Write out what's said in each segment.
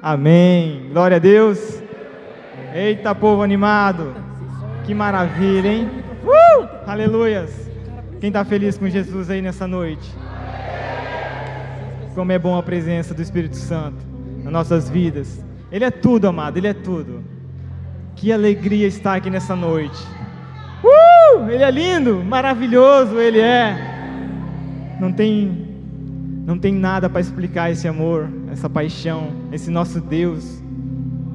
Amém. Glória a Deus. Eita, povo animado. Que maravilha, hein? Aleluias. Quem está feliz com Jesus aí nessa noite? Como é bom a presença do Espírito Santo nas nossas vidas. Ele é tudo, amado, Ele é tudo. Que alegria estar aqui nessa noite. Ele é lindo, maravilhoso, Ele é. Não tem nada para explicar esse amor, essa paixão, esse nosso Deus,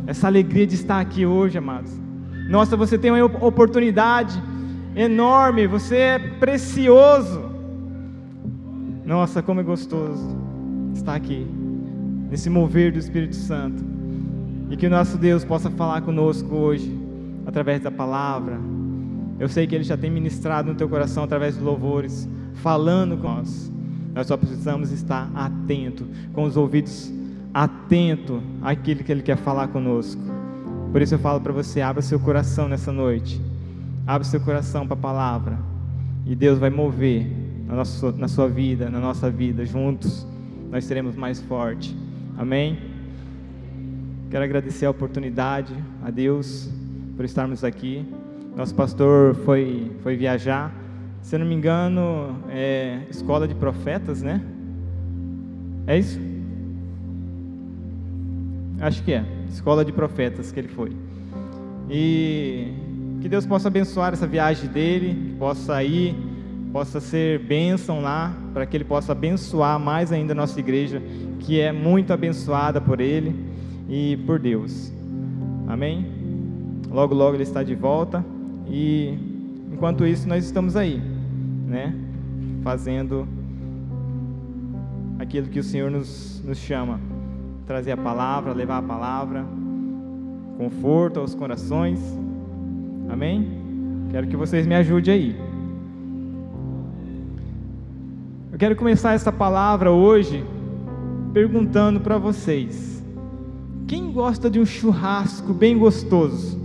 essa alegria de estar aqui hoje, amados. Nossa, você tem uma oportunidade enorme, você é precioso. Nossa, como é gostoso estar aqui, nesse mover do Espírito Santo. E que o nosso Deus possa falar conosco hoje, através da palavra. Eu sei que Ele já tem ministrado no teu coração através dos louvores, falando com nós. Nós só precisamos estar atento, com os ouvidos atentos àquilo que Ele quer falar conosco. Por isso eu falo para você, abra seu coração nessa noite. Abra seu coração para a palavra. E Deus vai mover na sua vida, na nossa vida. Juntos nós seremos mais fortes. Amém? Quero agradecer a oportunidade a Deus por estarmos aqui. Nosso pastor foi viajar. Se eu não me engano, é Escola de Profetas, né? É isso? Acho que é. Escola de Profetas que ele foi. E que Deus possa abençoar essa viagem dele, que possa ir, possa ser bênção lá, para que ele possa abençoar mais ainda a nossa igreja, que é muito abençoada por ele e por Deus. Amém? Logo, logo ele está de volta. E enquanto isso nós estamos aí, né, fazendo aquilo que o Senhor nos chama, trazer a palavra, levar a palavra, conforto aos corações. Amém? Quero que vocês me ajudem aí. Eu quero começar essa palavra hoje perguntando para vocês: quem gosta de um churrasco bem gostoso?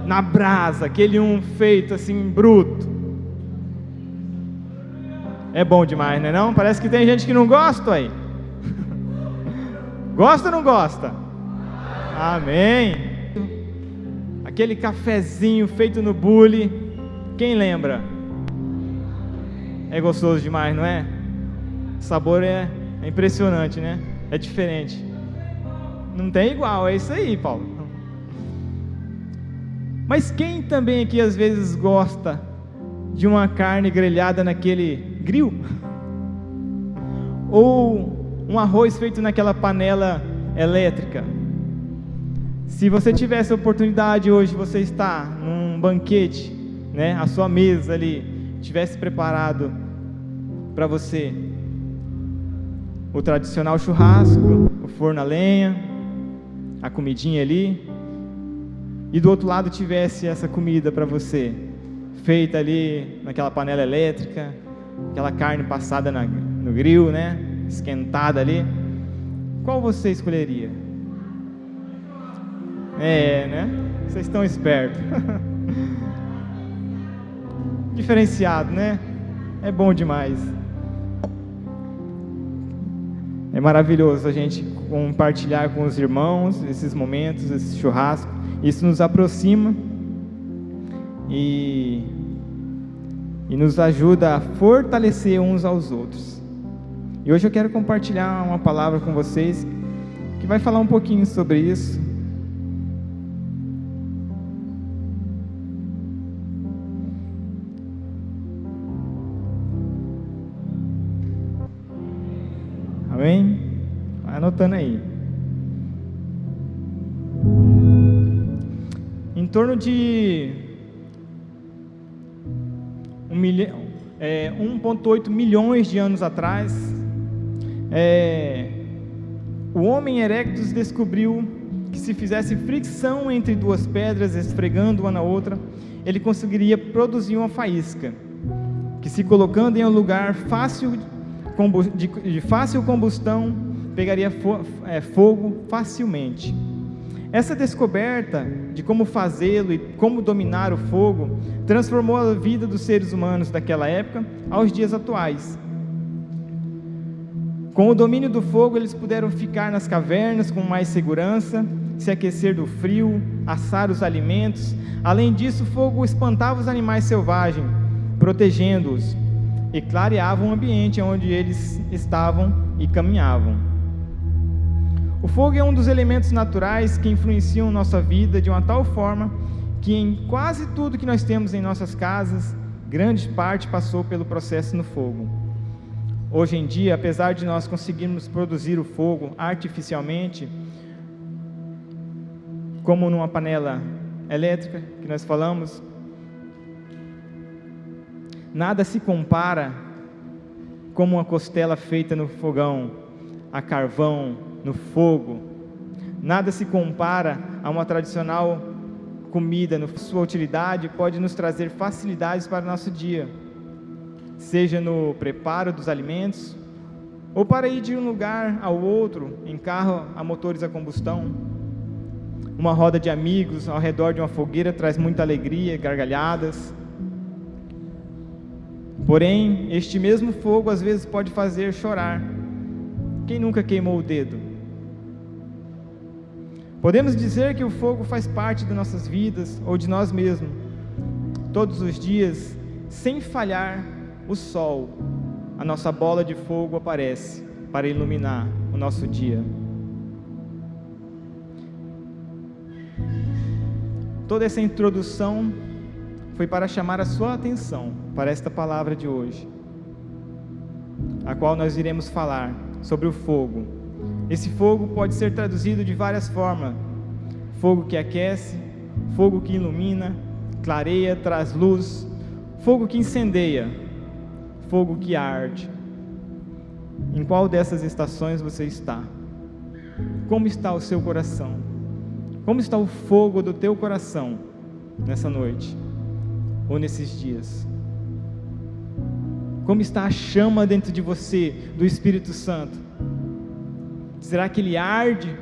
Na brasa, aquele feito assim, bruto. É bom demais, né não? Parece que tem gente que não gosta aí. Gosta ou não gosta? Amém. Aquele cafezinho feito no bule. Quem lembra? É gostoso demais, não é? O sabor é impressionante, né? É diferente. Não tem igual, é isso aí, Paulo. Mas quem também aqui às vezes gosta de uma carne grelhada naquele grill? Ou um arroz feito naquela panela elétrica? Se você tivesse a oportunidade hoje, você está num banquete, né, a sua mesa ali, tivesse preparado para você o tradicional churrasco, o forno a lenha, a comidinha ali, e do outro lado tivesse essa comida para você, feita ali naquela panela elétrica, aquela carne passada no grill, né, esquentada ali, qual você escolheria? Né? Vocês estão espertos. Diferenciado, né? É bom demais. É maravilhoso a gente compartilhar com os irmãos esses momentos, esse churrasco. Isso nos aproxima e nos ajuda a fortalecer uns aos outros. E hoje eu quero compartilhar uma palavra com vocês que vai falar um pouquinho sobre isso. Amém? Vai anotando aí. Em torno de 1,8 milhões de anos atrás, o Homem erectus descobriu que se fizesse fricção entre duas pedras, esfregando uma na outra, ele conseguiria produzir uma faísca, que se colocando em um lugar de fácil combustão, pegaria fogo facilmente. Essa descoberta de como fazê-lo e como dominar o fogo transformou a vida dos seres humanos daquela época aos dias atuais. Com o domínio do fogo, eles puderam ficar nas cavernas com mais segurança, se aquecer do frio, assar os alimentos. Além disso, o fogo espantava os animais selvagens, protegendo-os, e clareava o ambiente onde eles estavam e caminhavam. O fogo é um dos elementos naturais que influenciam nossa vida de uma tal forma que em quase tudo que nós temos em nossas casas, grande parte passou pelo processo no fogo. Hoje em dia, apesar de nós conseguirmos produzir o fogo artificialmente, como numa panela elétrica que nós falamos, nada se compara como uma costela feita no fogão, a carvão, no fogo. Nada se compara a uma tradicional comida. Sua utilidade pode nos trazer facilidades para o nosso dia, seja no preparo dos alimentos, ou para ir de um lugar ao outro, em carro a motores a combustão. Uma roda de amigos ao redor de uma fogueira traz muita alegria, gargalhadas. Porém, este mesmo fogo às vezes pode fazer chorar. Quem nunca queimou o dedo? Podemos dizer que o fogo faz parte de nossas vidas ou de nós mesmos. Todos os dias, sem falhar, o sol, a nossa bola de fogo aparece para iluminar o nosso dia. Toda essa introdução foi para chamar a sua atenção para esta palavra de hoje, a qual nós iremos falar sobre o fogo. Esse fogo pode ser traduzido de várias formas: fogo que aquece, fogo que ilumina, clareia, traz luz, fogo que incendeia, fogo que arde. Em qual dessas estações você está? Como está o seu coração? Como está o fogo do teu coração nessa noite ou nesses dias? Como está a chama dentro de você do Espírito Santo? Será que ele arde?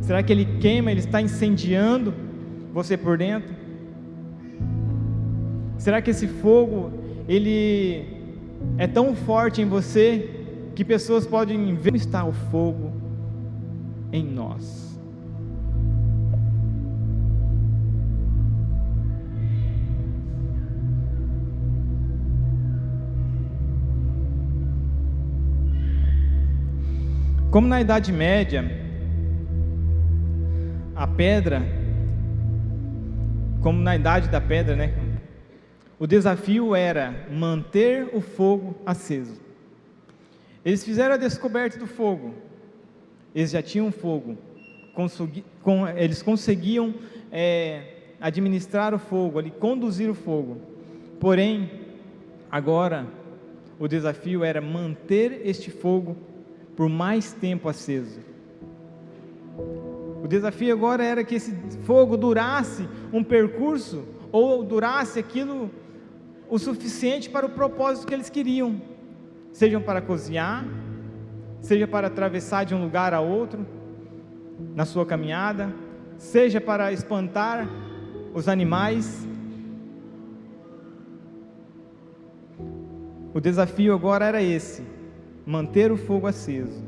Será que ele queima? Ele está incendiando você por dentro? Será que esse fogo, ele é tão forte em você que pessoas podem ver como está o fogo em nós? Como na Idade Média, a pedra, como na Idade da Pedra, né? O desafio era manter o fogo aceso. Eles fizeram a descoberta do fogo. Eles já tinham fogo. Eles conseguiam administrar o fogo, ali, conduzir o fogo. Porém, agora, o desafio era manter este fogo por mais tempo aceso. O desafio agora era que esse fogo durasse um percurso, ou durasse aquilo o suficiente para o propósito que eles queriam, seja para cozinhar, seja para atravessar de um lugar a outro na sua caminhada, seja para espantar os animais. O desafio agora era esse: manter o fogo aceso.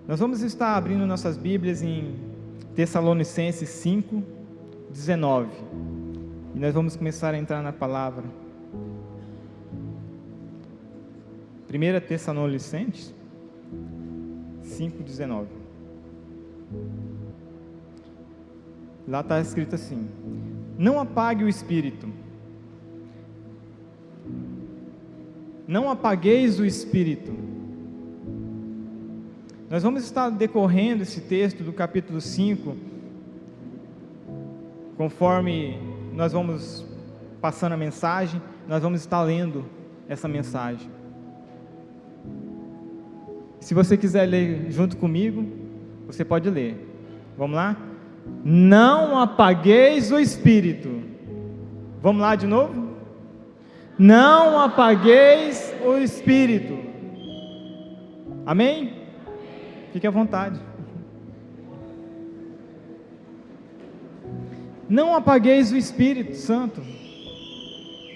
Nós vamos estar abrindo nossas Bíblias em Tessalonicenses 5:19, e nós vamos começar a entrar na palavra. 1 Tessalonicenses 5:19. Lá está escrito assim: não apague o espírito. Não apagueis o espírito. Nós vamos estar decorrendo esse texto do capítulo 5, conforme nós vamos passando a mensagem, nós vamos estar lendo essa mensagem. Se você quiser ler junto comigo, você pode ler. Vamos lá? Não apagueis o espírito. Vamos lá de novo? Não apagueis o espírito. Amém? Fique à vontade. Não apagueis o Espírito Santo.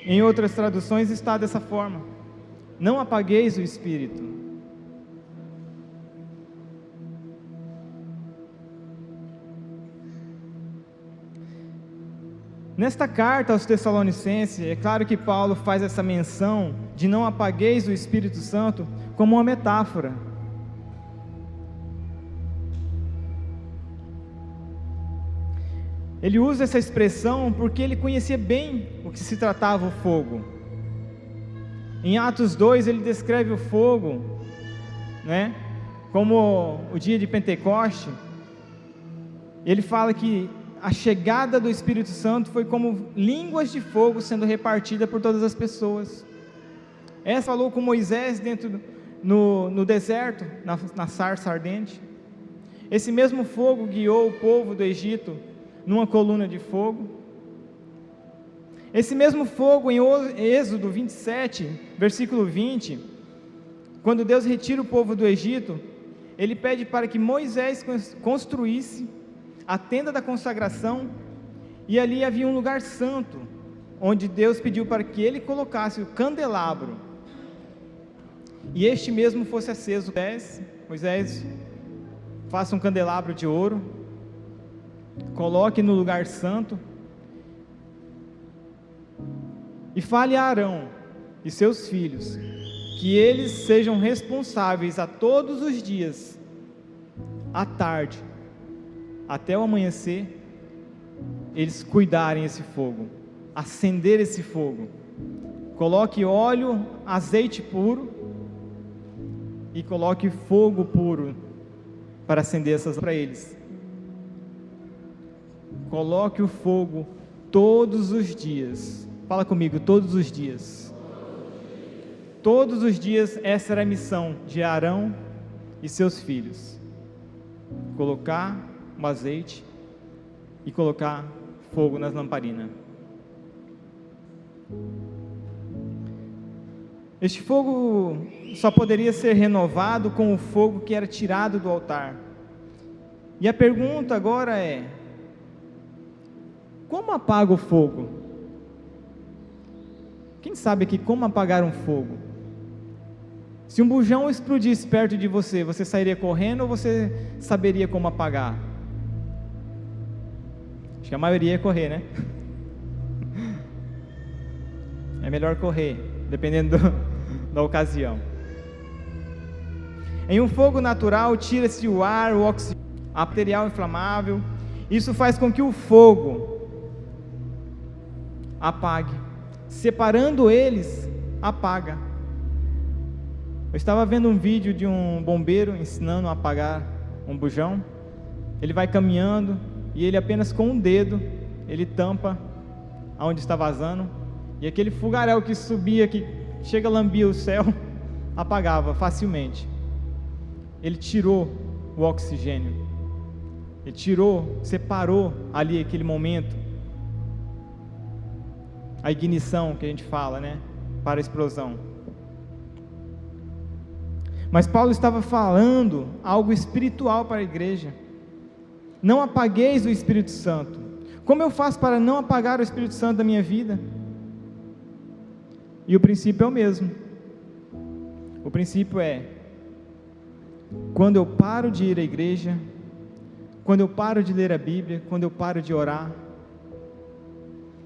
Em outras traduções está dessa forma: não apagueis o Espírito. Nesta carta aos Tessalonicenses, é claro que Paulo faz essa menção de não apagueis o Espírito Santo como uma metáfora. Ele usa essa expressão porque ele conhecia bem o que se tratava o fogo. Em Atos 2 ele descreve o fogo, né, como o dia de Pentecoste. Ele fala que a chegada do Espírito Santo foi como línguas de fogo sendo repartida por todas as pessoas. Essa falou com Moisés no deserto, na sarça ardente. Esse mesmo fogo guiou o povo do Egito numa coluna de fogo. Esse mesmo fogo, em Êxodo 27, versículo 20, quando Deus retira o povo do Egito, Ele pede para que Moisés construísse a tenda da consagração, e ali havia um lugar santo, onde Deus pediu para que ele colocasse o candelabro, e este mesmo fosse aceso. Moisés, faça um candelabro de ouro, coloque no lugar santo, e fale a Arão e seus filhos, que eles sejam responsáveis a todos os dias, à tarde, até o amanhecer, eles cuidarem esse fogo, acender esse fogo. Coloque óleo, azeite puro, e coloque fogo puro para acender essas para eles. Coloque o fogo todos os dias. Fala comigo, todos os dias. Todos os dias essa era a missão de Arão e seus filhos. Colocar o azeite e colocar fogo nas lamparinas. Este fogo só poderia ser renovado com o fogo que era tirado do altar. E a pergunta agora é: como apaga o fogo? Quem sabe aqui como apagar um fogo? Se um bujão explodisse perto de você, você sairia correndo ou você saberia como apagar? Acho que a maioria ia correr, né? É melhor correr, dependendo da ocasião. Em um fogo natural, tira-se o ar, o oxigênio, o material inflamável. Isso faz com que o fogo apague. Separando eles, apaga. Eu estava vendo um vídeo de um bombeiro ensinando a apagar um bujão. Ele vai caminhando e ele apenas com um dedo, ele tampa aonde está vazando, e aquele fogaréu que subia, que chega a lambia o céu, apagava facilmente. Ele tirou o oxigênio, ele separou ali aquele momento, a ignição que a gente fala, né, para a explosão. Mas Paulo estava falando algo espiritual para a igreja. Não apagueis o Espírito Santo. Como eu faço para não apagar o Espírito Santo da minha vida? E o princípio é o mesmo. O princípio é: quando eu paro de ir à igreja, quando eu paro de ler a Bíblia, quando eu paro de orar,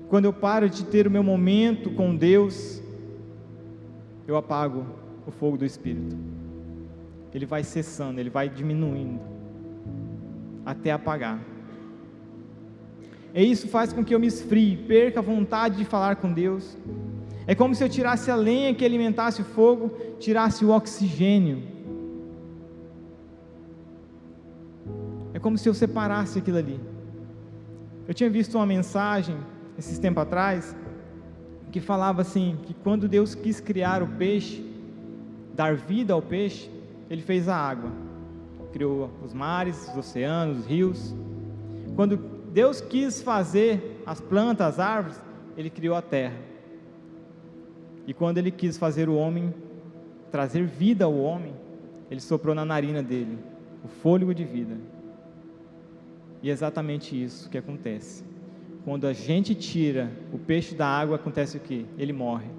quando eu paro de ter o meu momento com Deus, eu apago o fogo do Espírito. Ele vai cessando, ele vai diminuindo, até apagar. E isso faz com que eu me esfrie, perca a vontade de falar com Deus. É como se eu tirasse a lenha que alimentasse o fogo, tirasse o oxigênio. É como se eu separasse aquilo ali. Eu tinha visto uma mensagem, esses tempos atrás, que falava assim, que quando Deus quis criar o peixe, dar vida ao peixe, Ele fez a água, criou os mares, os oceanos, os rios. Quando Deus quis fazer as plantas, as árvores, Ele criou a terra. E quando Ele quis fazer o homem, trazer vida ao homem, Ele soprou na narina dele o fôlego de vida. E é exatamente isso que acontece. Quando a gente tira o peixe da água, acontece o quê? Ele morre.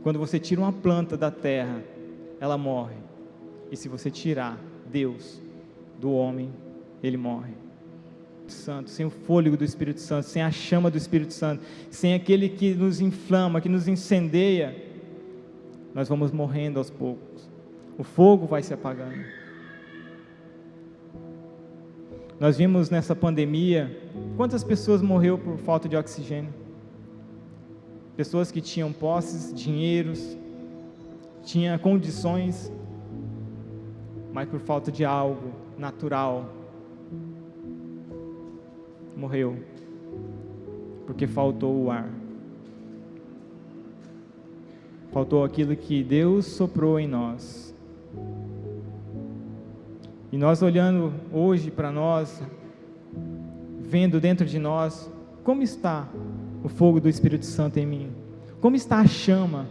Quando você tira uma planta da terra, ela morre. E se você tirar Deus do homem, ele morre. Santo, sem o fôlego do Espírito Santo, sem a chama do Espírito Santo, sem aquele que nos inflama, que nos incendeia, nós vamos morrendo aos poucos. O fogo vai se apagando. Nós vimos nessa pandemia, quantas pessoas morreram por falta de oxigênio? Pessoas que tinham posses, dinheiros, tinham condições, mas por falta de algo natural, morreu, porque faltou o ar, faltou aquilo que Deus soprou em nós. E nós olhando hoje para nós, vendo dentro de nós, como está o fogo do Espírito Santo em mim? Como está a chama?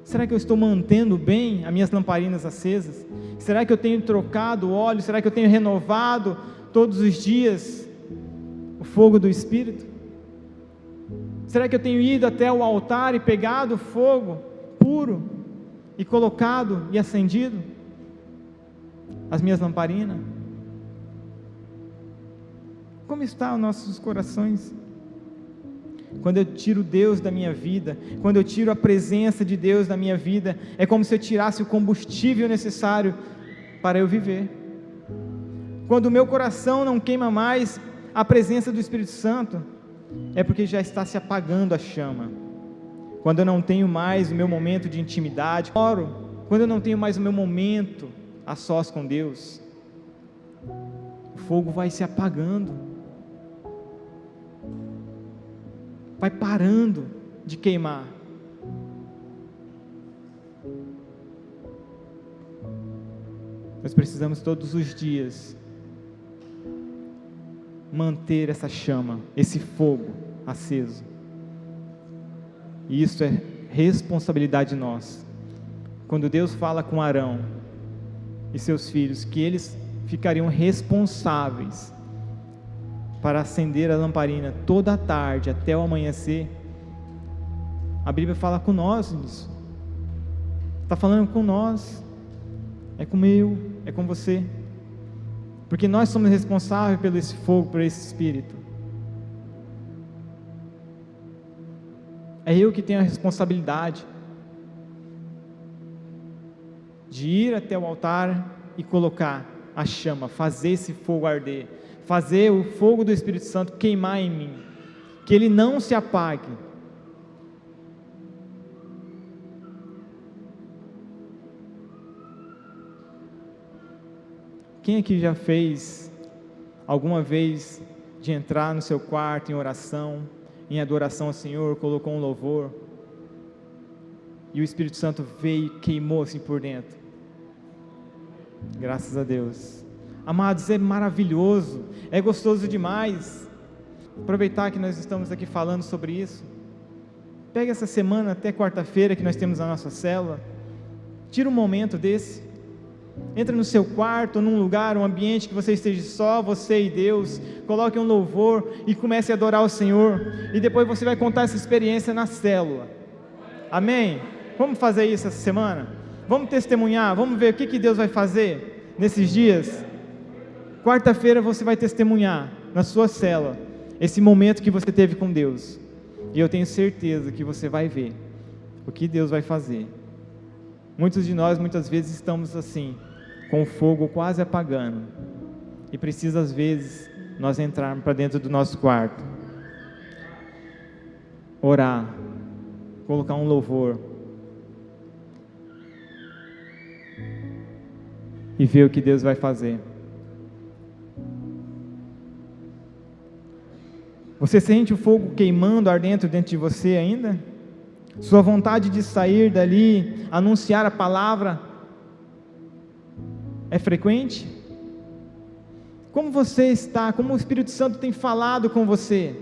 Será que eu estou mantendo bem as minhas lamparinas acesas? Será que eu tenho trocado o óleo? Será que eu tenho renovado todos os dias o fogo do Espírito? Será que eu tenho ido até o altar e pegado o fogo puro e colocado e acendido as minhas lamparinas? Como estão os nossos corações? Quando eu tiro Deus da minha vida, quando eu tiro a presença de Deus da minha vida, é como se eu tirasse o combustível necessário para eu viver. Quando o meu coração não queima mais a presença do Espírito Santo, é porque já está se apagando a chama. Quando eu não tenho mais o meu momento de intimidade, oro, quando eu não tenho mais o meu momento a sós com Deus, o fogo vai se apagando, vai parando de queimar. Nós precisamos todos os dias manter essa chama, esse fogo aceso, e isso é responsabilidade nossa. Quando Deus fala com Arão e seus filhos, que eles ficariam responsáveis para acender a lamparina toda a tarde até o amanhecer, a Bíblia fala com nós nisso, está falando com nós, é comigo, é com você, porque nós somos responsáveis pelo esse fogo, por esse Espírito. É eu que tenho a responsabilidade de ir até o altar e colocar a chama, fazer esse fogo arder, fazer o fogo do Espírito Santo queimar em mim, que ele não se apague. Quem aqui já fez alguma vez de entrar no seu quarto em oração, em adoração ao Senhor, colocou um louvor e o Espírito Santo veio e queimou assim por dentro? Graças a Deus. Amados, é maravilhoso, é gostoso demais. Aproveitar que nós estamos aqui falando sobre isso, pega essa semana até quarta-feira que nós temos a nossa célula, tira um momento desse, entra no seu quarto, num lugar, um ambiente que você esteja só, você e Deus, coloque um louvor e comece a adorar o Senhor, e depois você vai contar essa experiência na célula. Amém? Vamos fazer isso essa semana? Vamos testemunhar, vamos ver o que Deus vai fazer nesses dias. Quarta-feira você vai testemunhar na sua célula esse momento que você teve com Deus, e eu tenho certeza que você vai ver o que Deus vai fazer. Muitos de nós muitas vezes estamos assim, com o fogo quase apagando, e precisa às vezes nós entrarmos para dentro do nosso quarto, orar, colocar um louvor e ver o que Deus vai fazer. Você sente o fogo queimando, ardendo dentro de você ainda? Sua vontade de sair dali, anunciar a palavra, é frequente? Como você está? Como o Espírito Santo tem falado com você?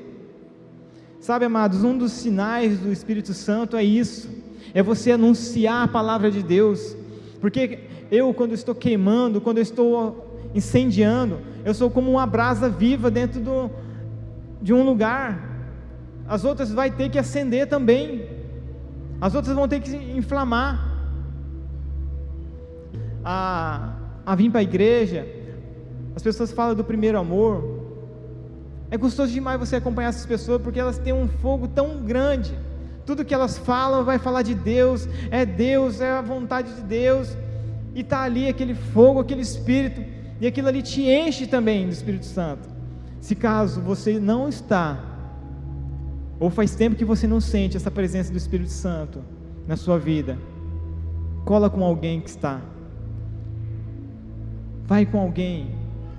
Sabe, amados, um dos sinais do Espírito Santo é isso, é você anunciar a palavra de Deus, porque eu, quando estou queimando, quando eu estou incendiando, eu sou como uma brasa viva dentro de um lugar, as outras vai ter que acender também, as outras vão ter que se inflamar, a vir para a igreja. As pessoas falam do primeiro amor. É gostoso demais você acompanhar essas pessoas, porque elas têm um fogo tão grande, tudo que elas falam vai falar de Deus, é a vontade de Deus, e está ali aquele fogo, aquele Espírito, e aquilo ali te enche também do Espírito Santo. Se caso você não está, ou faz tempo que você não sente essa presença do Espírito Santo na sua vida, cola com alguém que está, vai com alguém,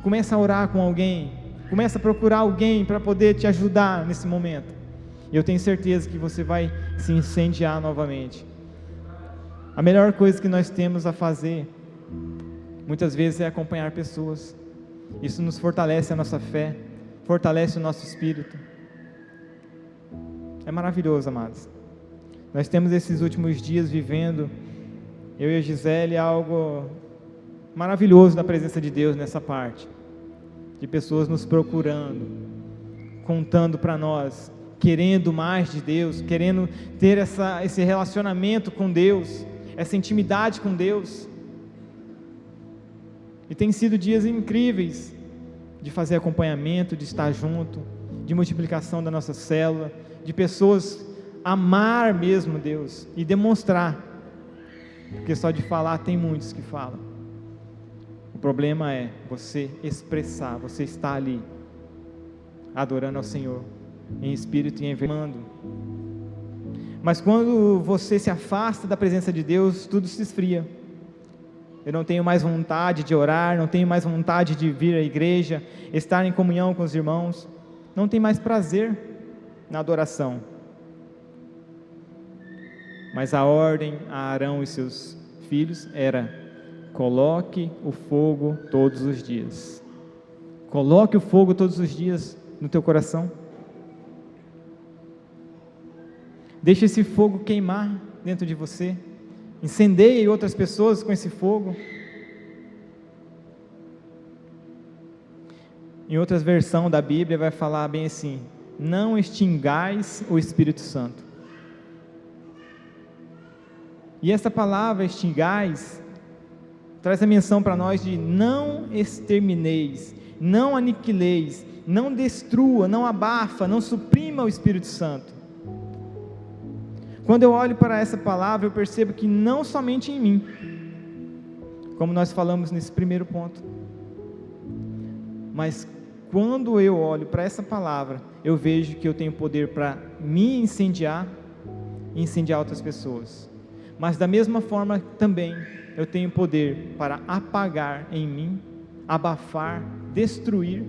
começa a orar com alguém, começa a procurar alguém para poder te ajudar nesse momento, e eu tenho certeza que você vai se incendiar novamente. A melhor coisa que nós temos a fazer, muitas vezes, é acompanhar pessoas. Isso nos fortalece a nossa fé, fortalece o nosso espírito. É maravilhoso, amados. Nós temos esses últimos dias vivendo, eu e a Gisele, algo maravilhoso da presença de Deus nessa parte, de pessoas nos procurando, contando para nós, querendo mais de Deus, querendo ter esse relacionamento com Deus, essa intimidade com Deus. E tem sido dias incríveis de fazer acompanhamento, de estar junto, de multiplicação da nossa célula, de pessoas amar mesmo Deus e demonstrar, porque só de falar tem muitos que falam. O problema é você expressar, você estar ali adorando ao Senhor em espírito e em verdade. Mas quando você se afasta da presença de Deus, tudo se esfria. Eu não tenho mais vontade de orar, não tenho mais vontade de vir à igreja, estar em comunhão com os irmãos, não tem mais prazer na adoração. Mas a ordem a Arão e seus filhos era: coloque o fogo todos os dias. Coloque o fogo todos os dias no teu coração. Deixe esse fogo queimar dentro de você. Incendeie outras pessoas com esse fogo. Em outras versões da Bíblia vai falar bem assim: não extingais o Espírito Santo. E essa palavra extingais traz a menção para nós de não extermineis, não aniquileis, não destrua, não abafa, não suprima o Espírito Santo. Quando eu olho para essa palavra, eu percebo que não somente em mim, como nós falamos nesse primeiro ponto, mas quando eu olho para essa palavra, eu vejo que eu tenho poder para me incendiar e incendiar outras pessoas. Mas da mesma forma também eu tenho poder para apagar em mim, abafar, destruir.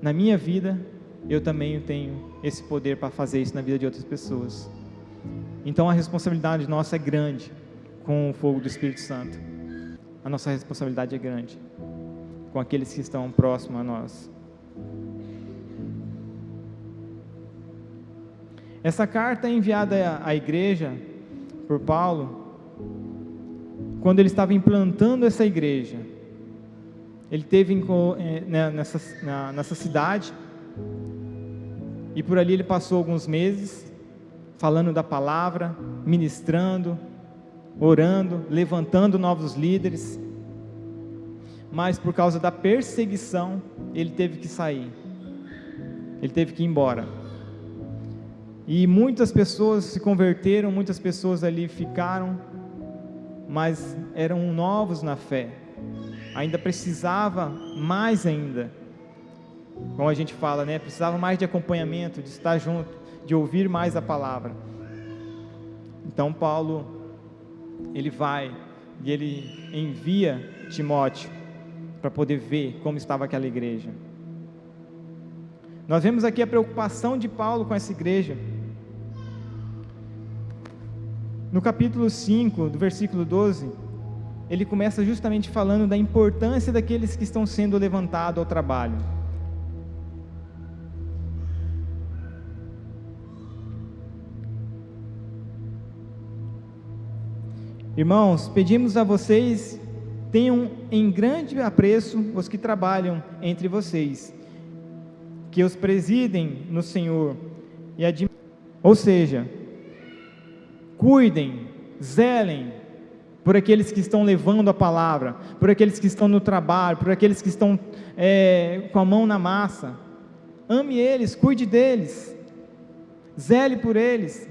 Na minha vida, eu também tenho esse poder para fazer isso na vida de outras pessoas. Então a responsabilidade nossa é grande com o fogo do Espírito Santo. A nossa responsabilidade é grande com aqueles que estão próximos a nós. Essa carta é enviada à igreja por Paulo quando ele estava implantando essa igreja. Ele esteve nessa cidade, e por ali ele passou alguns meses falando da palavra, ministrando, orando, levantando novos líderes. Mas por causa da perseguição, ele teve que sair, ele teve que ir embora. E muitas pessoas se converteram, muitas pessoas ali ficaram, mas eram novos na fé, ainda precisava mais ainda, como a gente fala, né? Precisava mais de acompanhamento, de estar junto, de ouvir mais a palavra. Então Paulo, ele vai e ele envia Timóteo para poder ver como estava aquela igreja. Nós vemos aqui a preocupação de Paulo com essa igreja. No capítulo 5, do versículo 12, ele começa justamente falando da importância daqueles que estão sendo levantados ao trabalho. Irmãos, pedimos a vocês, tenham em grande apreço os que trabalham entre vocês, que os presidem no Senhor, ou seja, cuidem, zelem por aqueles que estão levando a palavra, por aqueles que estão no trabalho, por aqueles que estão com a mão na massa. Ame eles, cuide deles, zele por eles,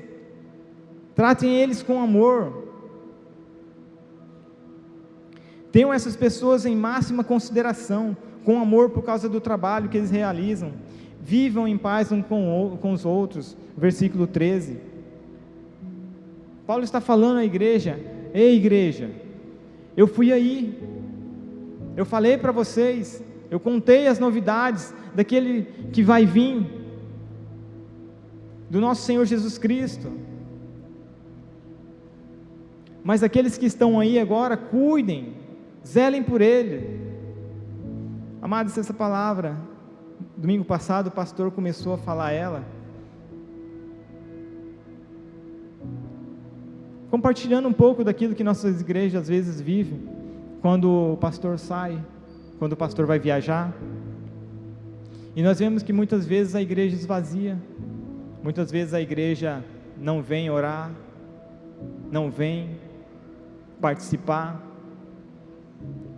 tratem eles com amor. Tenham essas pessoas em máxima consideração, com amor por causa do trabalho que eles realizam. Vivam em paz uns com os outros. Versículo 13. Paulo está falando à igreja: ei, igreja, eu fui aí, eu falei para vocês, eu contei as novidades daquele que vai vir, do nosso Senhor Jesus Cristo. Mas aqueles que estão aí agora, cuidem, zelem por ele. Amados, essa palavra, domingo passado o pastor começou a falar ela, compartilhando um pouco daquilo que nossas igrejas às vezes vivem, quando o pastor sai, quando o pastor vai viajar, e nós vemos que muitas vezes a igreja esvazia, muitas vezes a igreja não vem orar, não vem participar,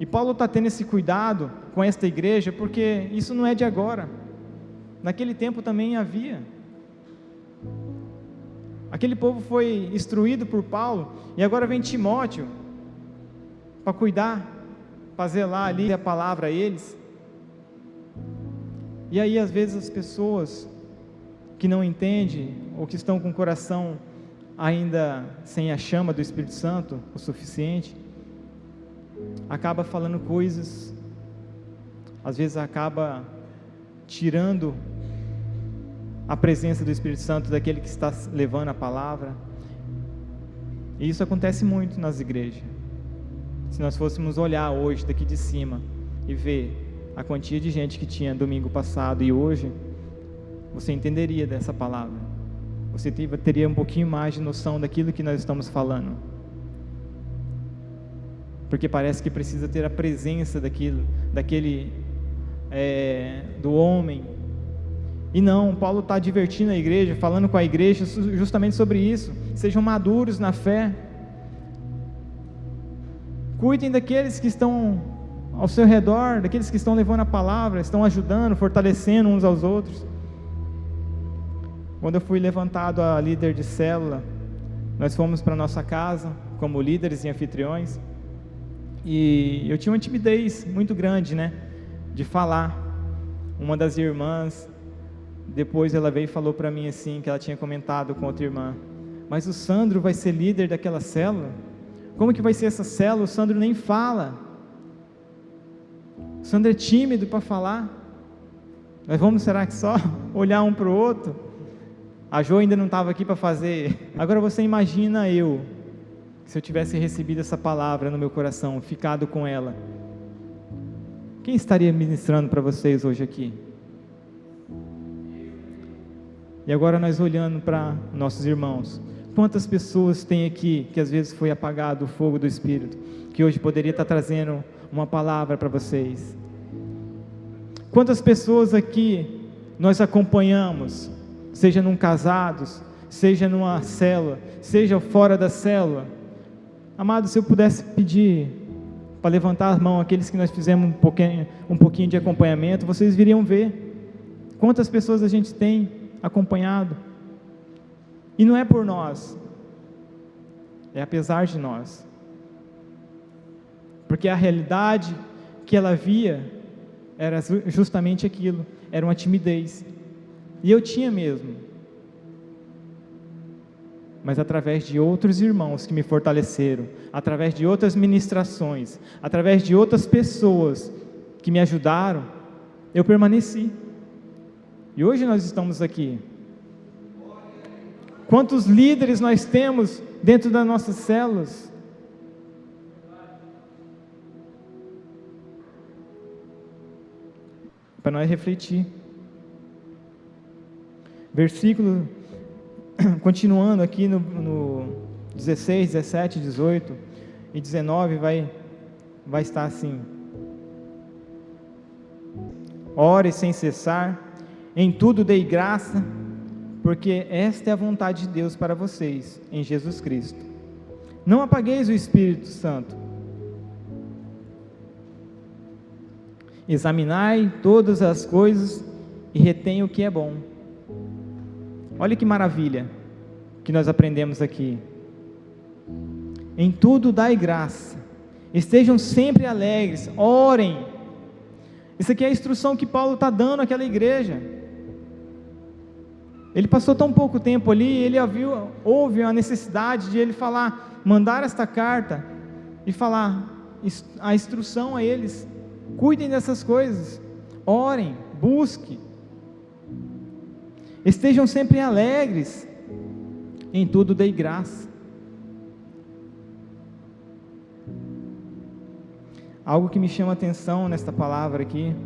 e Paulo está tendo esse cuidado com esta igreja, porque isso não é de agora, naquele tempo também havia. Aquele povo foi instruído por Paulo, e agora vem Timóteo, para cuidar, para zelar ali a palavra a eles. E aí às vezes as pessoas que não entendem, ou que estão com o coração ainda sem a chama do Espírito Santo o suficiente, acaba falando coisas, às vezes acaba tirando a presença do Espírito Santo daquele que está levando a palavra. E isso acontece muito nas igrejas. Se nós fôssemos olhar hoje daqui de cima e ver a quantia de gente que tinha domingo passado e hoje, você entenderia dessa palavra, você teria um pouquinho mais de noção daquilo que nós estamos falando, porque parece que precisa ter a presença do homem. E não, Paulo está advertindo a igreja, falando com a igreja justamente sobre isso. Sejam maduros na fé, cuidem daqueles que estão ao seu redor, daqueles que estão levando a palavra, estão ajudando, fortalecendo uns aos outros. Quando eu fui levantado a líder de célula, nós fomos para nossa casa como líderes e anfitriões, e eu tinha uma timidez muito grande, de falar. Uma das irmãs, depois ela veio e falou para mim assim, que ela tinha comentado com outra irmã: mas o Sandro vai ser líder daquela célula? Como que vai ser essa célula? O Sandro nem fala, o Sandro é tímido para falar. Nós vamos, será que só olhar um para o outro? A Jo ainda não estava aqui para fazer. Agora você imagina se eu tivesse recebido essa palavra no meu coração, ficado com ela, quem estaria ministrando para vocês hoje aqui? E agora nós olhando para nossos irmãos, quantas pessoas tem aqui que às vezes foi apagado o fogo do Espírito, que hoje poderia estar trazendo uma palavra para vocês? Quantas pessoas aqui nós acompanhamos, seja num casados, seja numa célula, seja fora da célula? Amado, se eu pudesse pedir para levantar as mãos aqueles que nós fizemos um pouquinho de acompanhamento, vocês viriam ver quantas pessoas a gente tem acompanhado. E não é por nós, é apesar de nós, porque a realidade que ela via era justamente aquilo, era uma timidez, e eu tinha mesmo, mas através de outros irmãos que me fortaleceram, através de outras ministrações, através de outras pessoas que me ajudaram, eu permaneci, e hoje nós estamos aqui. Quantos líderes nós temos dentro das nossas células? Para nós refletir. Versículo, continuando aqui no 16, 17, 18 e 19, vai estar assim: ore sem cessar, Em tudo dei graça, porque esta é a vontade de Deus para vocês, em Jesus Cristo. Não apagueis o Espírito Santo. Examinai todas as coisas e retenha o que é bom. Olha que maravilha que nós aprendemos aqui. Em tudo dai graça, estejam sempre alegres, orem. Isso aqui é a instrução que Paulo está dando àquela igreja. Ele passou tão pouco tempo ali, ele houve a necessidade de ele falar, mandar esta carta e falar a instrução a eles. Cuidem dessas coisas, orem, busquem, estejam sempre alegres, em tudo dei graça. Algo que me chama a atenção nesta palavra aqui,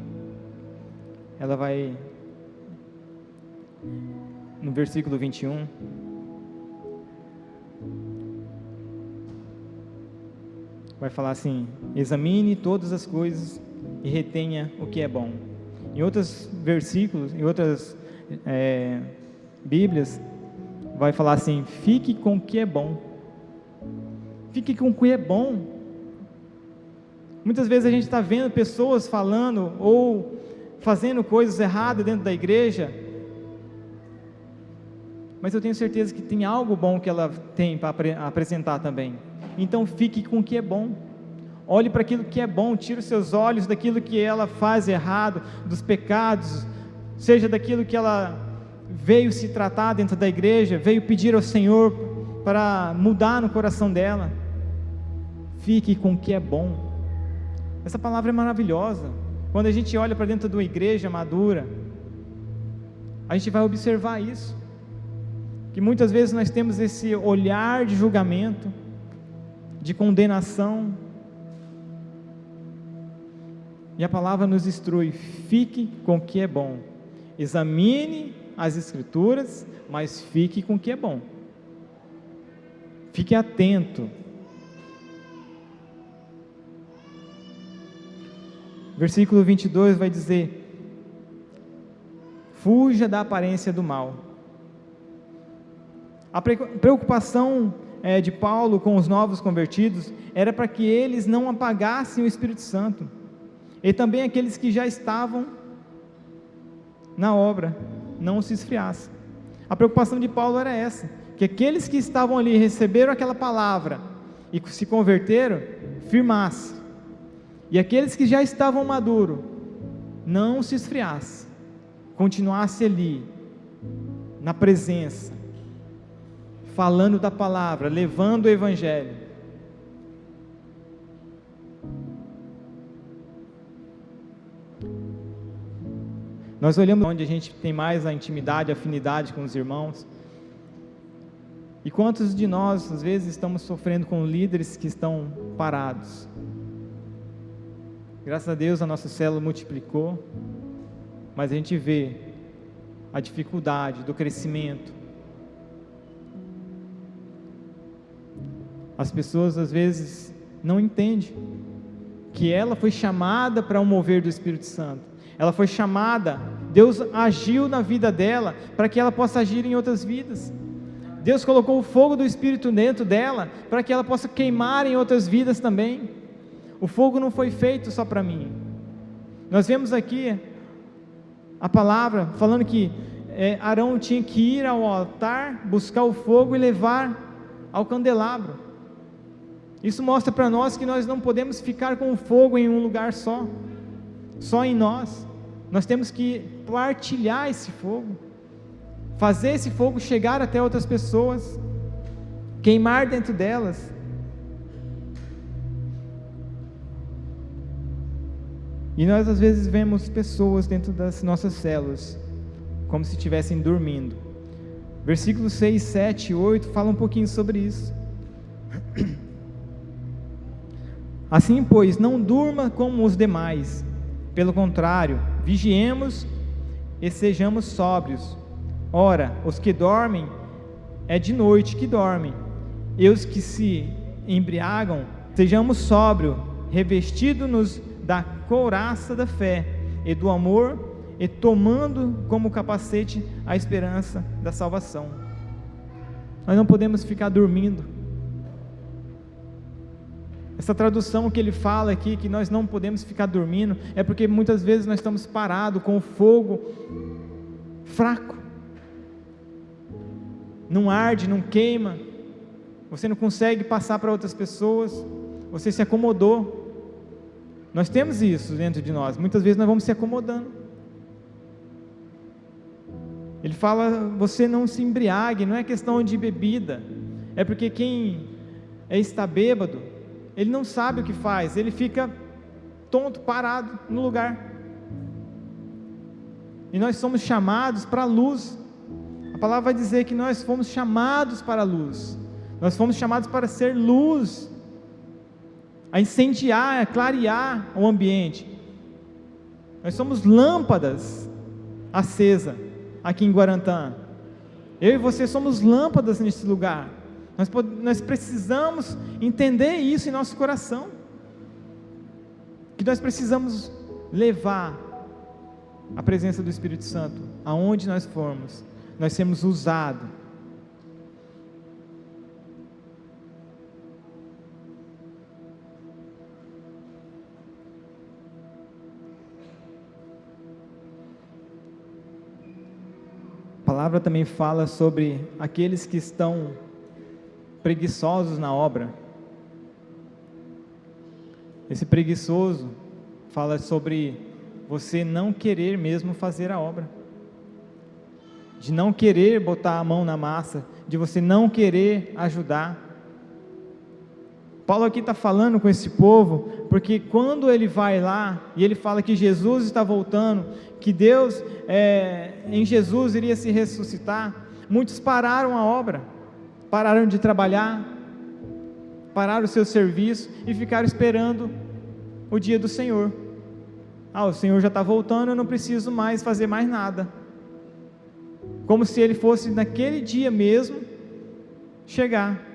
ela vai no versículo 21, vai falar assim: examine todas as coisas e retenha o que é bom. Em outros versículos, em outras Bíblias, vai falar assim: fique com o que é bom. Fique com o que é bom. Muitas vezes a gente está vendo pessoas falando ou fazendo coisas erradas dentro da igreja, mas eu tenho certeza que tem algo bom que ela tem para apresentar também. Então fique com o que é bom, olhe para aquilo que é bom, tire os seus olhos daquilo que ela faz errado, dos pecados, seja daquilo que ela veio se tratar dentro da igreja, veio pedir ao Senhor para mudar no coração dela. Fique com o que é bom. Essa palavra é maravilhosa. Quando a gente olha para dentro de uma igreja madura, a gente vai observar isso, que muitas vezes nós temos esse olhar de julgamento, de condenação, e a palavra nos instrui: fique com o que é bom, examine as escrituras, mas fique com o que é bom, fique atento. Versículo 22 vai dizer: fuja da aparência do mal. A preocupação de Paulo com os novos convertidos era para que eles não apagassem o Espírito Santo, e também aqueles que já estavam na obra não se esfriassem. A preocupação de Paulo era essa, que aqueles que estavam ali, receberam aquela palavra e se converteram, firmassem, e aqueles que já estavam maduros não se esfriassem, continuassem ali na presença, falando da palavra, levando o evangelho. Nós olhamos onde a gente tem mais a intimidade, a afinidade com os irmãos, e quantos de nós às vezes estamos sofrendo com líderes que estão parados. Graças a Deus a nossa célula multiplicou, mas a gente vê a dificuldade do crescimento. As pessoas às vezes não entendem que ela foi chamada para o mover do Espírito Santo. Ela foi chamada, Deus agiu na vida dela para que ela possa agir em outras vidas. Deus colocou o fogo do Espírito dentro dela para que ela possa queimar em outras vidas também. O fogo não foi feito só para mim. Nós vemos aqui a palavra falando que Arão tinha que ir ao altar, buscar o fogo e levar ao candelabro. Isso mostra para nós que nós não podemos ficar com o fogo em um lugar só em nós. Nós temos que partilhar esse fogo, fazer esse fogo chegar até outras pessoas, queimar dentro delas. E nós às vezes vemos pessoas dentro das nossas células como se estivessem dormindo. Versículos 6, 7 e 8 falam um pouquinho sobre isso. Assim, pois, não durma como os demais, pelo contrário, vigiemos e sejamos sóbrios. Ora, os que dormem, é de noite que dormem, e os que se embriagam, sejamos sóbrios, revestidos-nos da couraça da fé e do amor, e tomando como capacete a esperança da salvação. Nós não podemos ficar dormindo. Essa tradução que ele fala aqui, que nós não podemos ficar dormindo, é porque muitas vezes nós estamos parados com o fogo fraco, não arde, não queima, você não consegue passar para outras pessoas, você se acomodou. Nós temos isso dentro de nós, muitas vezes nós vamos se acomodando. Ele fala, você não se embriague, não é questão de bebida, é porque quem está bêbado, ele não sabe o que faz, ele fica tonto, parado no lugar. E nós somos chamados para a luz. A palavra vai dizer que nós fomos chamados para a luz. Nós fomos chamados para ser luz, a incendiar, a clarear o ambiente. Nós somos lâmpadas acesas aqui em Guarantã. Eu e você somos lâmpadas nesse lugar. Nós precisamos entender isso em nosso coração, que nós precisamos levar a presença do Espírito Santo aonde nós formos, nós sermos usados. A palavra também fala sobre aqueles que estão preguiçosos na obra. Esse preguiçoso fala sobre você não querer mesmo fazer a obra, de não querer botar a mão na massa, de você não querer ajudar. Paulo aqui está falando com esse povo, porque quando ele vai lá, e ele fala que Jesus está voltando, que Deus, em Jesus iria se ressuscitar, muitos pararam a obra, pararam de trabalhar, pararam o seu serviço, e ficaram esperando o dia do Senhor. O Senhor já está voltando, eu não preciso mais fazer mais nada, como se Ele fosse naquele dia mesmo chegar.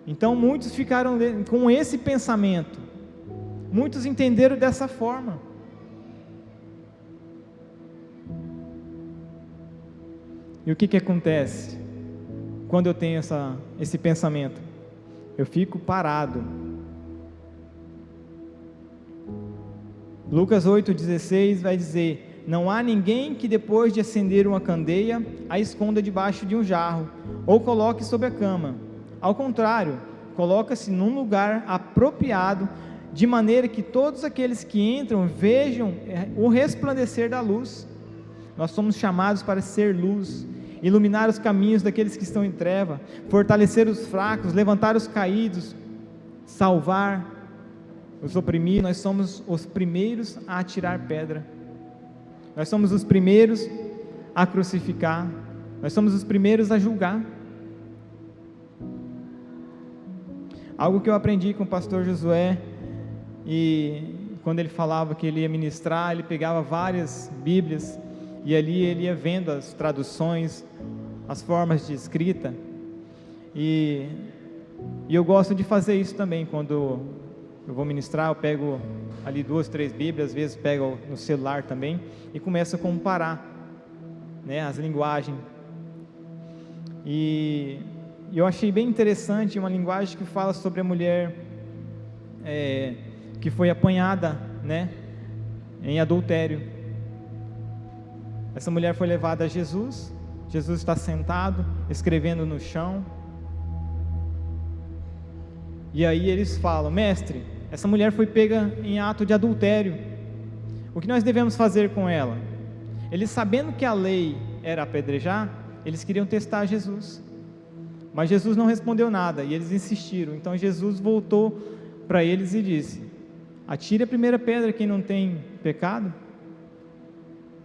Então muitos ficaram com esse pensamento, muitos entenderam dessa forma. E o que acontece quando eu tenho esse pensamento? Eu fico parado. Lucas 8,16 vai dizer: não há ninguém que depois de acender uma candeia, a esconda debaixo de um jarro, ou coloque sobre a cama. Ao contrário, coloca-se num lugar apropriado, de maneira que todos aqueles que entram vejam o resplandecer da luz. Nós somos chamados para ser luz, iluminar os caminhos daqueles que estão em treva, fortalecer os fracos, levantar os caídos, salvar os oprimidos. Nós somos os primeiros a atirar pedra, nós somos os primeiros a crucificar, nós somos os primeiros a julgar. Algo que eu aprendi com o pastor Josué, e quando ele falava que ele ia ministrar, ele pegava várias bíblias, e ali ele ia vendo as traduções, as formas de escrita, e eu gosto de fazer isso também. Quando eu vou ministrar, eu pego ali 2, 3 bíblias, às vezes pego no celular também, e começo a comparar, as linguagens, e eu achei bem interessante uma linguagem que fala sobre a mulher que foi apanhada, em adultério. Essa mulher foi levada a Jesus, Jesus está sentado, escrevendo no chão, e aí eles falam: mestre, essa mulher foi pega em ato de adultério, o que nós devemos fazer com ela? Eles, sabendo que a lei era apedrejar, eles queriam testar Jesus, mas Jesus não respondeu nada, e eles insistiram. Então Jesus voltou para eles e disse: atire a primeira pedra quem não tem pecado.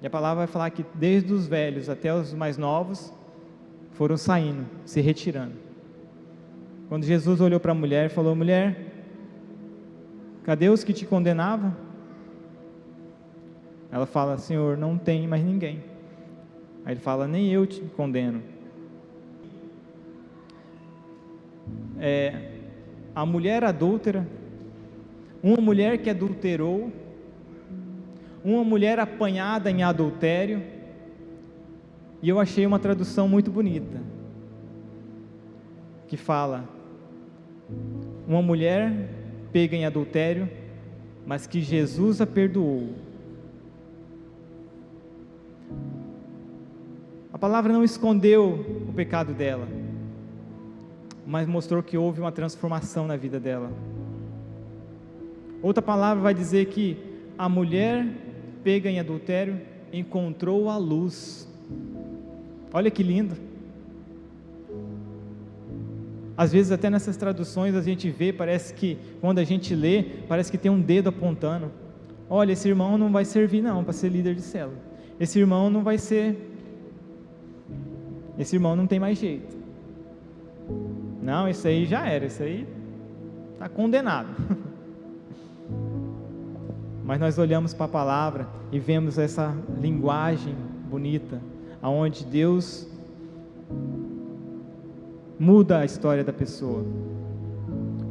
E a palavra vai falar que desde os velhos até os mais novos foram saindo, se retirando. Quando Jesus olhou para a mulher e falou: mulher, cadê os que te condenavam? Ela fala: Senhor, não tem mais ninguém. Aí ele fala: nem eu te condeno. A mulher adúltera, uma mulher que adulterou, uma mulher apanhada em adultério, e eu achei uma tradução muito bonita, que fala: uma mulher pega em adultério, mas que Jesus a perdoou. A palavra não escondeu o pecado dela, mas mostrou que houve uma transformação na vida dela. Outra palavra vai dizer que a mulher pega em adultério encontrou a luz. Olha que lindo. Às vezes até nessas traduções a gente vê, parece que quando a gente lê, parece que tem um dedo apontando: olha, esse irmão não vai servir não para ser líder de célula, esse irmão não vai ser, esse irmão não tem mais jeito, não, isso aí já era, isso aí está condenado. Mas nós olhamos para a palavra e vemos essa linguagem bonita, aonde Deus muda a história da pessoa,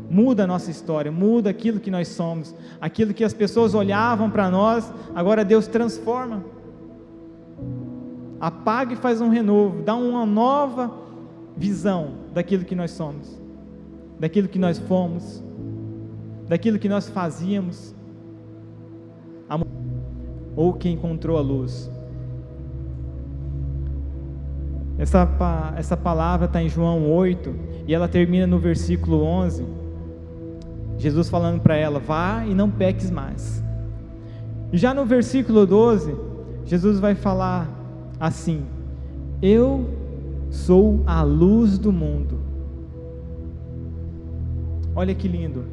muda a nossa história, muda aquilo que nós somos, aquilo que as pessoas olhavam para nós, agora Deus transforma, apaga e faz um renovo, dá uma nova visão daquilo que nós somos, daquilo que nós fomos, daquilo que nós fazíamos, ou que encontrou a luz. Essa palavra está em João 8, e ela termina no versículo 11, Jesus falando para ela: vá e não peques mais. E já no versículo 12, Jesus vai falar assim: eu sou a luz do mundo. Olha que lindo,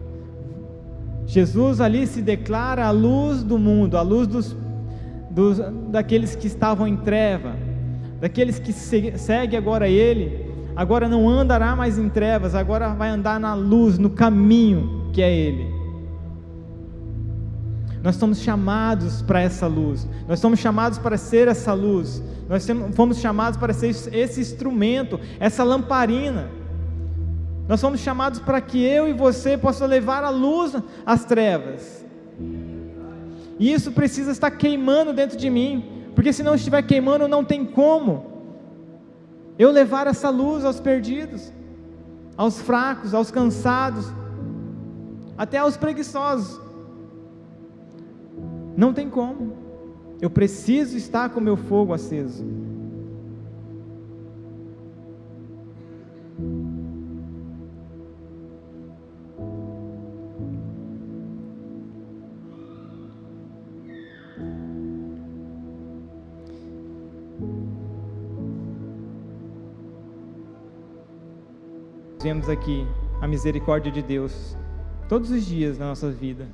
Jesus ali se declara a luz do mundo, a luz daqueles que estavam em treva, daqueles que seguem agora Ele, agora não andará mais em trevas, agora vai andar na luz, no caminho que é Ele. Nós somos chamados para essa luz, nós somos chamados para ser essa luz, nós fomos chamados para ser esse instrumento, essa lamparina. Nós somos chamados para que eu e você possa levar a luz às trevas, e isso precisa estar queimando dentro de mim, porque se não estiver queimando, não tem como eu levar essa luz aos perdidos, aos fracos, aos cansados, até aos preguiçosos. Não tem como, eu preciso estar com o meu fogo aceso. Vemos aqui a misericórdia de Deus todos os dias na nossa vida,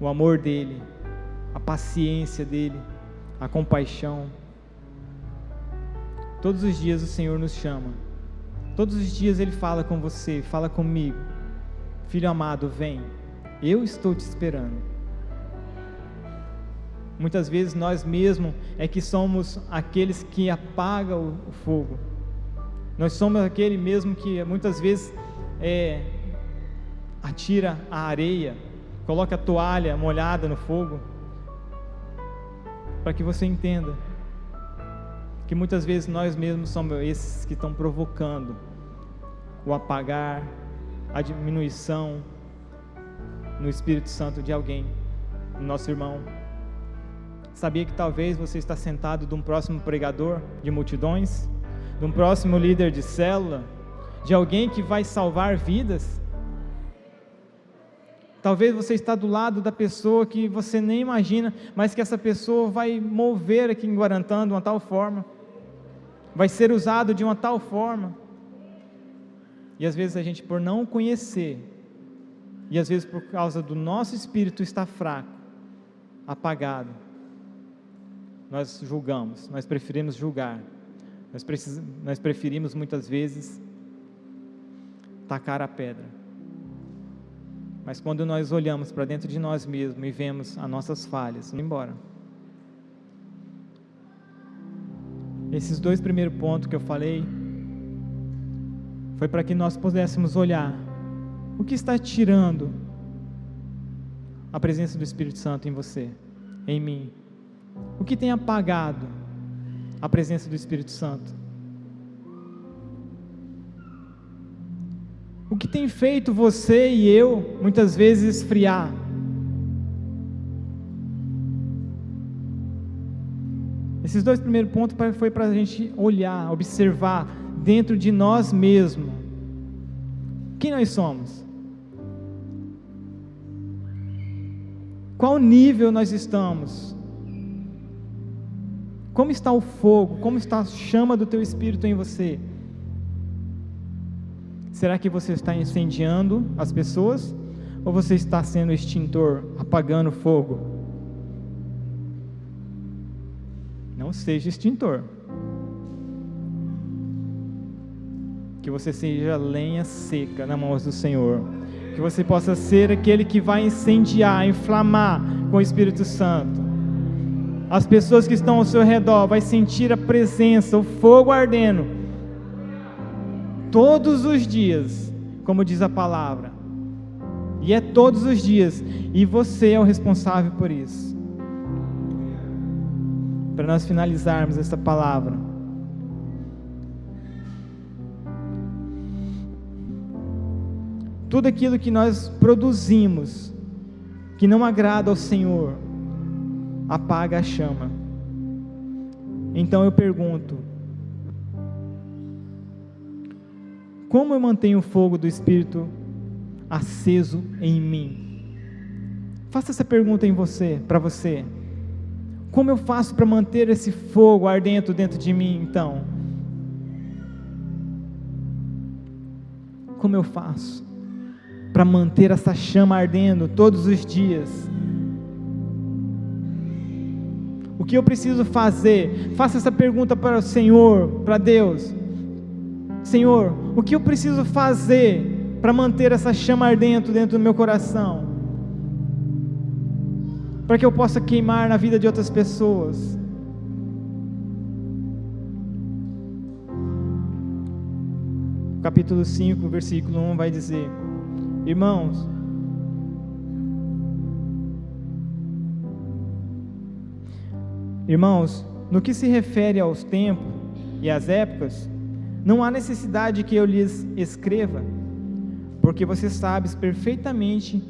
o amor dele, a paciência dele, a compaixão. Todos os dias o Senhor nos chama, todos os dias Ele fala com você, fala comigo: filho amado, vem, eu estou te esperando. Muitas vezes nós mesmos é que somos aqueles que apagam o fogo, nós somos aquele mesmo que muitas vezes atira a areia, coloca a toalha molhada no fogo, para que você entenda que muitas vezes nós mesmos somos esses que estão provocando o apagar, a diminuição no Espírito Santo de alguém, do nosso irmão. Sabia que talvez você está sentado de um próximo pregador de multidões, de um próximo líder de célula, de alguém que vai salvar vidas? Talvez você está do lado da pessoa que você nem imagina, mas que essa pessoa vai mover aqui em Guarantã de uma tal forma, vai ser usado de uma tal forma, e às vezes a gente, por não conhecer, e às vezes por causa do nosso espírito estar fraco, apagado, nós julgamos, nós preferimos julgar, nós preferimos muitas vezes tacar a pedra. Mas quando nós olhamos para dentro de nós mesmos e vemos as nossas falhas, vamos embora. Esses dois primeiros pontos que eu falei foi para que nós pudéssemos olhar o que está tirando a presença do Espírito Santo em você, em mim? O que tem apagado a presença do Espírito Santo? O que tem feito você e eu, muitas vezes, esfriar? Esses 2 primeiros pontos foi para a gente olhar, observar dentro de nós mesmos. Quem nós somos? Qual nível nós estamos? Como está o fogo? Como está a chama do teu Espírito em você? Será que você está incendiando as pessoas? Ou você está sendo extintor, apagando o fogo? Não seja extintor. Que você seja lenha seca nas mãos do Senhor. Que você possa ser aquele que vai incendiar, inflamar com o Espírito Santo. As pessoas que estão ao seu redor vai sentir a presença, o fogo ardendo. Todos os dias, como diz a palavra. E é todos os dias. E você é o responsável por isso. Para nós finalizarmos essa palavra. Tudo aquilo que nós produzimos, que não agrada ao Senhor, apaga a chama. Então eu pergunto: como eu mantenho o fogo do Espírito aceso em mim? Faça essa pergunta para você. Como eu faço para manter esse fogo ardendo dentro de mim, então? Como eu faço para manter essa chama ardendo todos os dias? O que eu preciso fazer? Faça essa pergunta para o Senhor, para Deus. Senhor, o que eu preciso fazer para manter essa chama ardendo dentro do meu coração? Para que eu possa queimar na vida de outras pessoas. Capítulo 5, versículo 1 vai dizer: irmãos, no que se refere aos tempos e às épocas, não há necessidade que eu lhes escreva, porque você sabe perfeitamente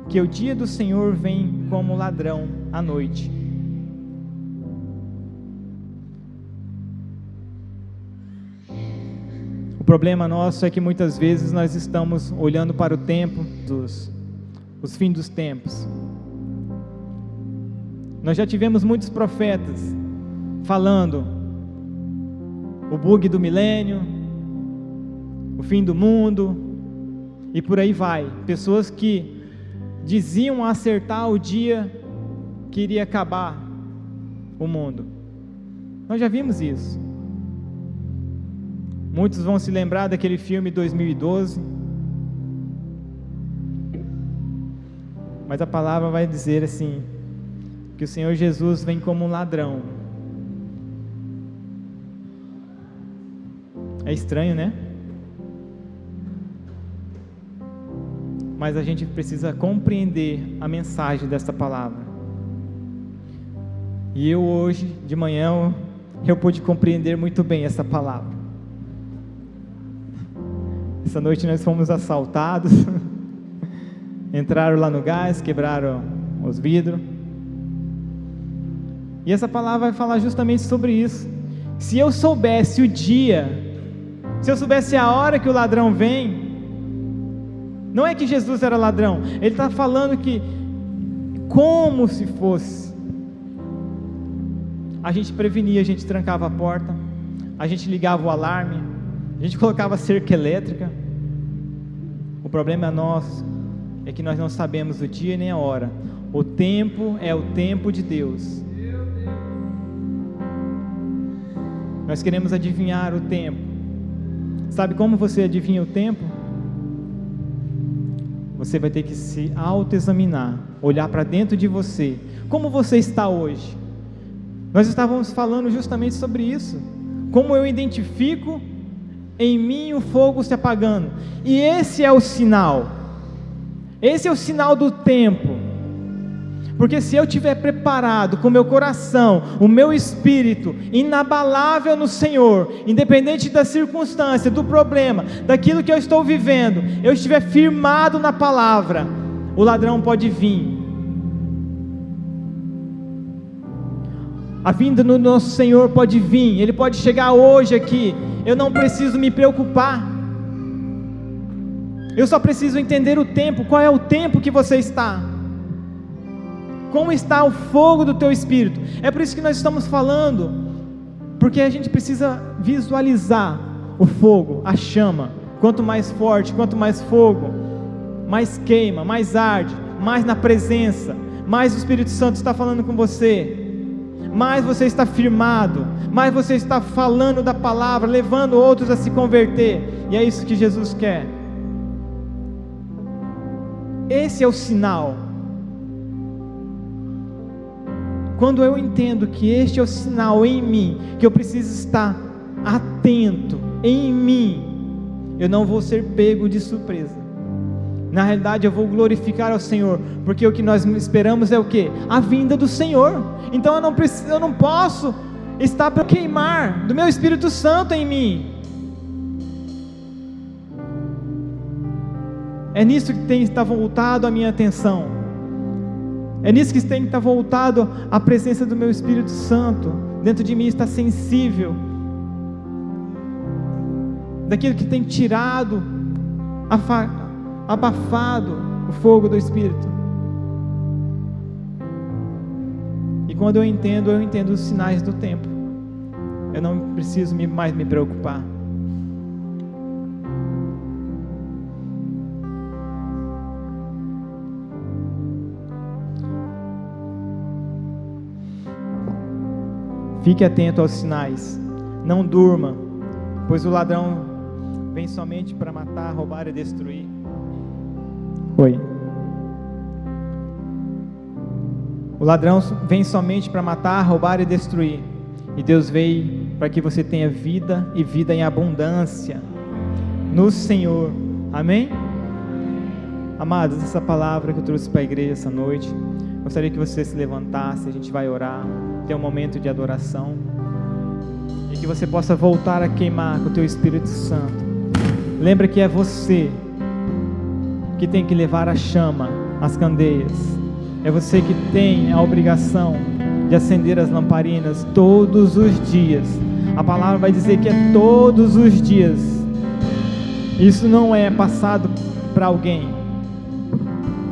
que o dia do Senhor vem como ladrão à noite. O problema nosso é que muitas vezes nós estamos olhando para o tempo os fins dos tempos. Nós já tivemos muitos profetas falando o bug do milênio, o fim do mundo, e por aí vai. Pessoas que diziam acertar o dia que iria acabar o mundo. Nós já vimos isso. Muitos vão se lembrar daquele filme 2012. Mas a palavra vai dizer assim, que o Senhor Jesus vem como um ladrão. É estranho, né? Mas a gente precisa compreender a mensagem dessa palavra. E eu hoje, de manhã, eu pude compreender muito bem essa palavra. Essa noite nós fomos assaltados, entraram lá no gás, quebraram os vidros. E essa palavra vai falar justamente sobre isso. Se eu soubesse o dia, se eu soubesse a hora que o ladrão vem, não é que Jesus era ladrão, ele está falando que, como se fosse, a gente prevenia, a gente trancava a porta, a gente ligava o alarme, a gente colocava cerca elétrica. O problema nosso é que nós não sabemos o dia nem a hora. O tempo é o tempo de Deus. Nós queremos adivinhar o tempo. Sabe como você adivinha o tempo? Você vai ter que se autoexaminar, olhar para dentro de você. Como você está hoje? Nós estávamos falando justamente sobre isso. Como eu identifico em mim o fogo se apagando. E esse é o sinal. Esse é o sinal do tempo. Porque se eu estiver preparado com o meu coração, o meu espírito inabalável no Senhor, independente da circunstância, do problema, daquilo que eu estou vivendo, eu estiver firmado na palavra, o ladrão pode vir. A vinda do nosso Senhor pode vir, Ele pode chegar hoje aqui. Eu não preciso me preocupar. Eu só preciso entender o tempo. Qual é o tempo que você está? Como está o fogo do teu espírito? É por isso que nós estamos falando, porque a gente precisa visualizar o fogo, a chama. Quanto mais forte, quanto mais fogo, mais queima, mais arde, mais na presença, mais o Espírito Santo está falando com você, mais você está firmado, mais você está falando da palavra, levando outros a se converter. E é isso que Jesus quer. Esse é o sinal. Quando eu entendo que este é o sinal em mim, que eu preciso estar atento em mim, eu não vou ser pego de surpresa. Na realidade eu vou glorificar ao Senhor, porque o que nós esperamos é o quê? A vinda do Senhor. Então eu não posso estar para queimar do meu Espírito Santo em mim. É nisso que tem que estar voltado a minha atenção. É nisso que tem que estar voltado a presença do meu Espírito Santo. Dentro de mim está sensível daquilo que tem tirado, abafado o fogo do Espírito. E quando eu entendo os sinais do tempo. Eu não preciso mais me preocupar. Fique atento aos sinais, não durma, pois o ladrão vem somente para matar, roubar e destruir. O ladrão vem somente para matar, roubar e destruir, e Deus veio para que você tenha vida e vida em abundância no Senhor. Amém? Amados, essa palavra que eu trouxe para a igreja essa noite, gostaria que você se levantasse, a gente vai orar, ter um momento de adoração, e que você possa voltar a queimar com o teu Espírito Santo. Lembra que é você que tem que levar a chama, as candeias, é você que tem a obrigação de acender as lamparinas todos os dias. A palavra vai dizer que é todos os dias. Isso não é passado para alguém.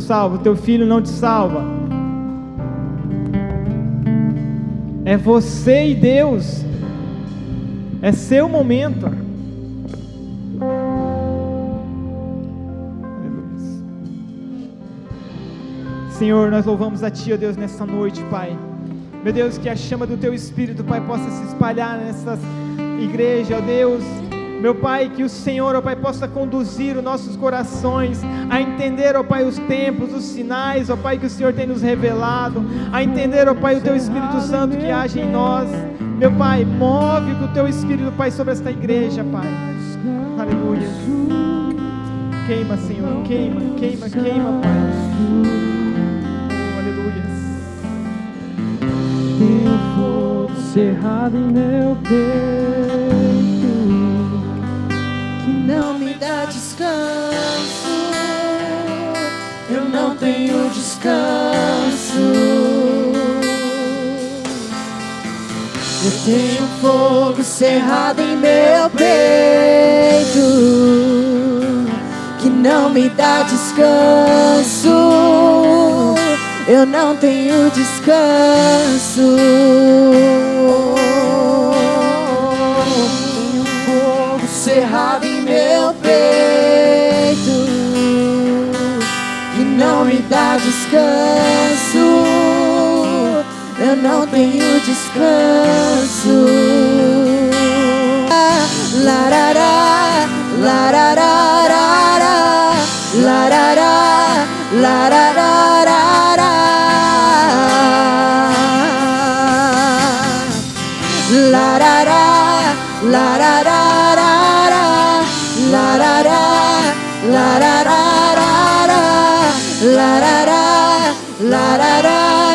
Salva, teu filho não te salva. É você e Deus. É seu momento. Senhor, nós louvamos a Ti, ó Deus, nessa noite, Pai. Meu Deus, que a chama do Teu Espírito, Pai, possa se espalhar nessas igrejas, ó Deus. Meu Pai, que o Senhor, ó Pai, possa conduzir os nossos corações a entender, ó Pai, os tempos, os sinais, ó Pai, que o Senhor tem nos revelado, a entender, ó Pai, o Teu Espírito Santo que age em nós. Meu Pai, move com o Teu Espírito, Pai, sobre esta igreja, Pai. Aleluia. Queima, Senhor, queima, queima, queima, Pai. Tenho fogo cerrado em meu peito, que não me dá descanso. Eu não tenho descanso. Eu tenho fogo cerrado em meu peito, que não me dá descanso. Eu não tenho descanso. Tenho fogo cerrado em meu peito, que não me dá descanso. Eu não tenho descanso. Larará, larará, larará, larará. La la la la la la la la la la la la la la la la la la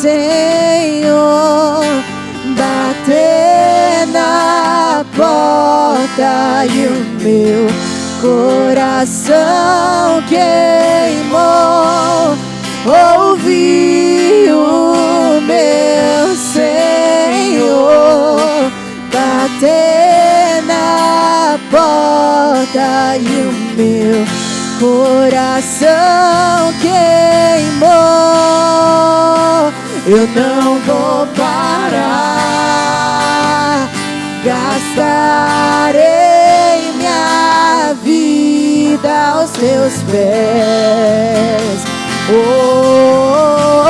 Senhor, bater na porta e o meu coração queimou. Ouvi o meu Senhor bater na porta e o meu coração queimou. Eu não vou parar, gastarei minha vida aos teus pés. Oh, oh,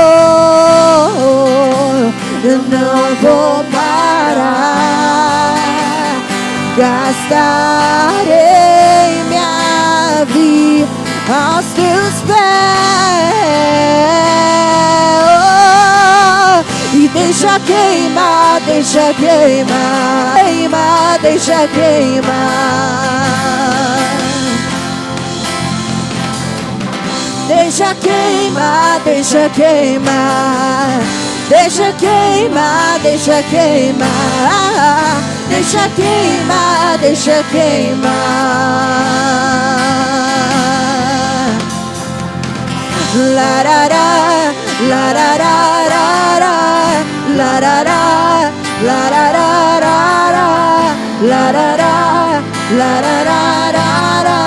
oh, oh. Eu não vou parar, gastarei minha vida aos teus pés. Oh, e deixa queimar, deixa queimar, queimar, deixa queimar. Deixa queimar, deixa queimar, deixa queimar, deixa queimar, deixa queimar, deixa queimar. Larará, larararara, larará, larararara, larará, larararara.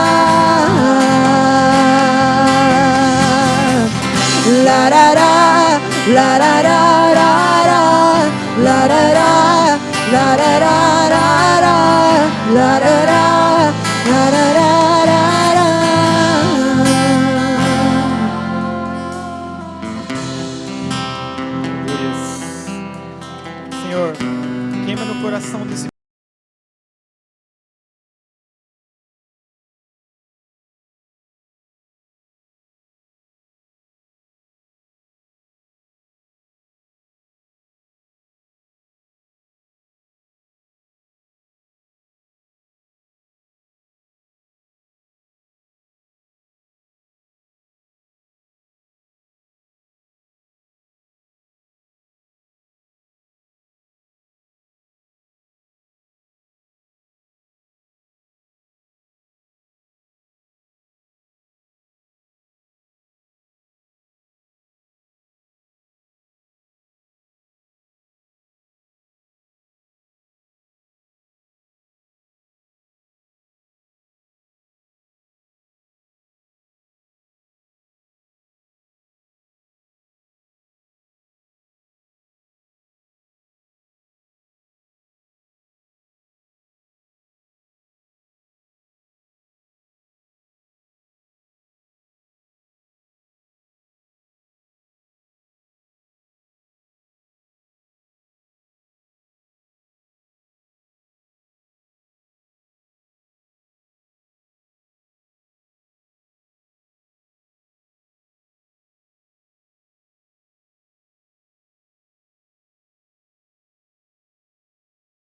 La la la la la la la la la la la la la. Senhor, queima no coração desse